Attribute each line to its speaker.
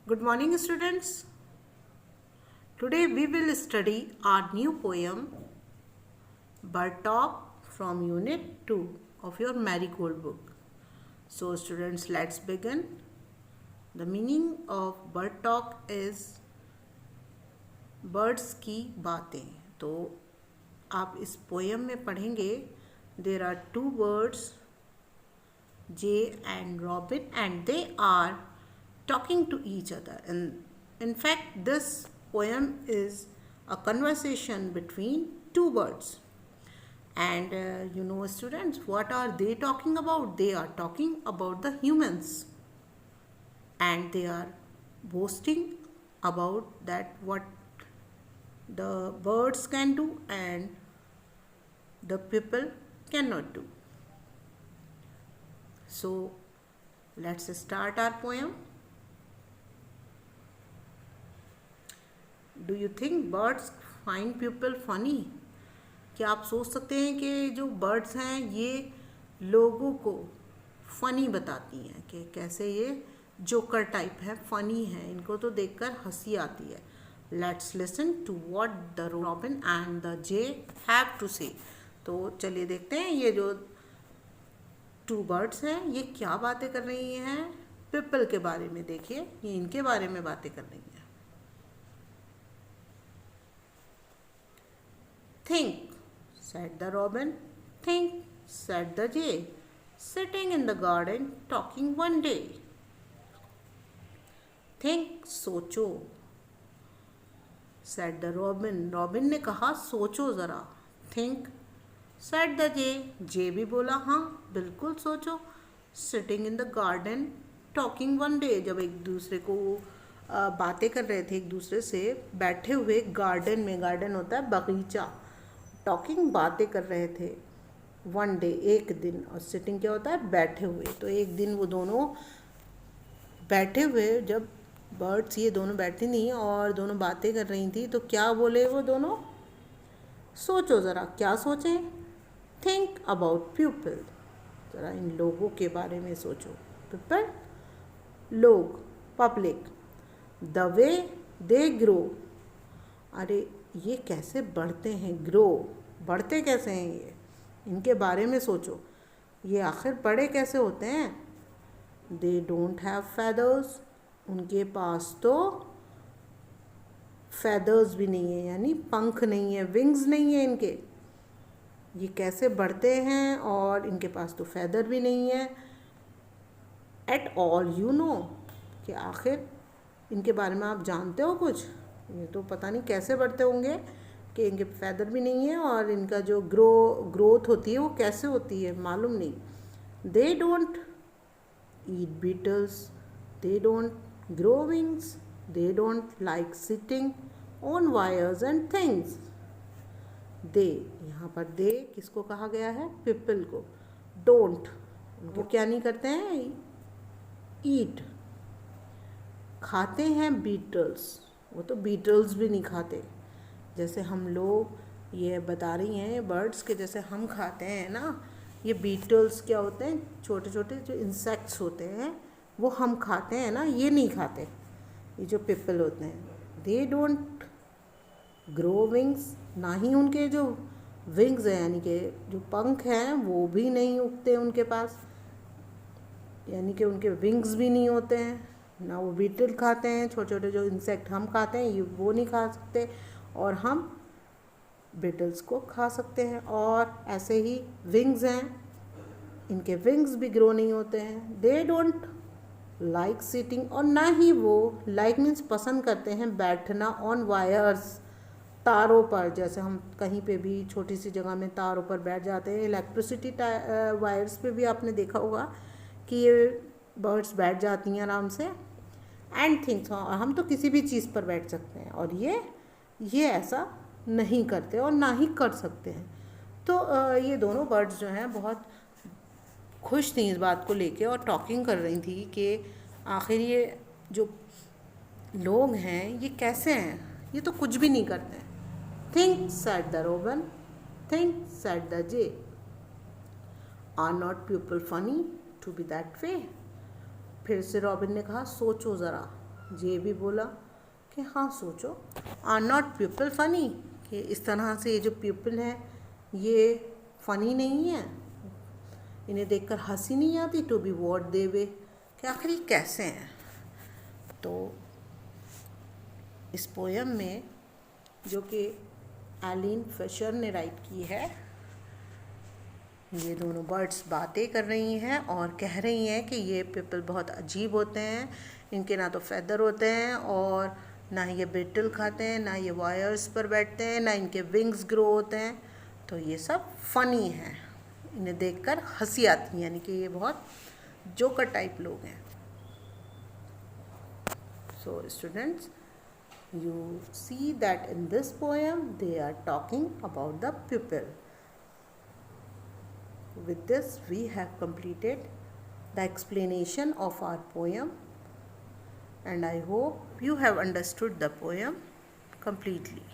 Speaker 1: Good morning, students. Today we will study our new poem Bird Talk from Unit 2 of your Marigold book. So, students, let's begin. The meaning of Bird Talk is birds की बातें. तो आप इस poem में पढ़ेंगे there are two birds Jay and Robin, and they are talking to each other. And in fact, this poem is a conversation between two birds. And students, what are they talking about? They are talking about the humans, and they are boasting about that what the birds can do and the people cannot do. So, let's start our poem. Do you think birds find people funny? क्या आप सोच सकते हैं कि जो birds हैं ये लोगों को फ़नी बताती हैं कि कैसे ये जोकर टाइप है, फ़नी है, इनको तो देखकर हंसी आती है. Let's listen to what the robin and the jay have to say. तो चलिए देखते हैं ये जो टू बर्ड्स हैं ये क्या बातें कर रही हैं पीपल के बारे में. देखिए ये इनके बारे में बातें कर रही हैं. Think said the robin. Think, said the jay, sitting in the garden talking one day. Think, सोचो, said the robin. Robin ने कहा सोचो ज़रा. Think, said the jay. jay भी बोला हाँ बिल्कुल सोचो. Sitting in the garden talking one day. जब एक दूसरे को बातें कर रहे थे एक दूसरे से बैठे हुए गार्डन में. गार्डन होता है बगीचा. टॉकिंग बातें कर रहे थे. वन डे एक दिन. और सिटिंग क्या होता है बैठे हुए. तो एक दिन वो दोनों बैठे हुए जब बर्ड्स ये दोनों बैठी थी और दोनों बातें कर रही थी तो क्या बोले वो दोनों? सोचो ज़रा. क्या सोचें? Think about people. ज़रा इन लोगों के बारे में सोचो. पीपल लोग public. The way they grow. अरे ये कैसे बढ़ते हैं. ग्रो बढ़ते कैसे हैं ये, इनके बारे में सोचो. ये आखिर बड़े कैसे होते हैं. They don't have feathers. उनके पास तो फेदर्स भी नहीं है यानी पंख नहीं है, विंग्स नहीं है इनके. ये कैसे बढ़ते हैं और इनके पास तो फेदर भी नहीं है. At all you know. कि आखिर इनके बारे में आप जानते हो कुछ. ये तो पता नहीं कैसे बढ़ते होंगे कि इनके फेदर भी नहीं है और इनका जो ग्रोथ होती है वो कैसे होती है मालूम नहीं. They don't eat beetles. They don't grow wings. They don't like sitting on wires and things. They यहाँ पर दे किसको कहा गया है? पीपल को. डोंट उनको क्या नहीं करते हैं? ईट खाते हैं. बीटल्स वो तो बीटल्स भी नहीं खाते. जैसे हम लोग ये बता रही हैं बर्ड्स के जैसे हम खाते हैं ना. ये बीटल्स क्या होते हैं? छोटे छोटे जो इंसेक्ट्स होते हैं वो हम खाते हैं ना. ये नहीं खाते ये जो पीपल होते हैं. दे डोंट ग्रो विंग्स. ना ही उनके जो विंग्स हैं यानी कि जो पंख हैं वो भी नहीं उगते उनके पास. यानी कि उनके विंग्स भी नहीं होते हैं. ना वो बीटल खाते हैं. छोटे छोटे जो इंसेक्ट हम खाते हैं ये वो नहीं खा सकते और हम बीटल्स को खा सकते हैं. और ऐसे ही विंग्स हैं इनके विंग्स भी ग्रो नहीं होते हैं. दे डोंट लाइक सिटिंग. और ना ही वो लाइक मीन्स पसंद करते हैं बैठना ऑन वायर्स तारों पर. जैसे हम कहीं पे भी छोटी सी जगह में तारों पर बैठ जाते हैं. इलेक्ट्रिसिटी वायर्स पे भी आपने देखा होगा कि ये बर्ड्स बैठ जाती हैं आराम से. एंड थिंग्स हम तो किसी भी चीज़ पर बैठ सकते हैं और ये ऐसा नहीं करते और ना ही कर सकते हैं. तो ये दोनों बर्ड्स जो हैं बहुत खुश थी इस बात को लेके और टॉकिंग कर रही थी कि आखिर ये जो लोग हैं ये कैसे हैं. ये तो कुछ भी नहीं करते हैं. Think said the robin. Think said the jay. Are not people funny to be that way. फिर से रॉबिन ने कहा सोचो ज़रा. ये भी बोला कि हाँ सोचो, आर नॉट पीपल फनी, कि इस तरह से ये जो पीपल है ये फ़नी नहीं है, इन्हें देखकर हंसी नहीं आती, टू बी वॉट दे वे, कि आखिर ये कैसे हैं। तो इस पोयम में जो कि एलिन फिशर ने राइट की है, ये दोनों बर्ड्स बातें कर रही हैं और कह रही हैं कि ये पीपल बहुत अजीब होते हैं, इनके ना तो फैदर होते हैं और ना ये बिटल खाते हैं, ना ये वायर्स पर बैठते हैं, ना इनके विंग्स ग्रो होते हैं, तो ये सब फ़नी हैं, इन्हें देखकर हंसी आती है, यानी कि ये बहुत जोकर टाइप लोग हैं। So students, you see that in this poem they are talking about the pupil. With this we have completed the explanation of our poem, and I hope you have understood the poem completely.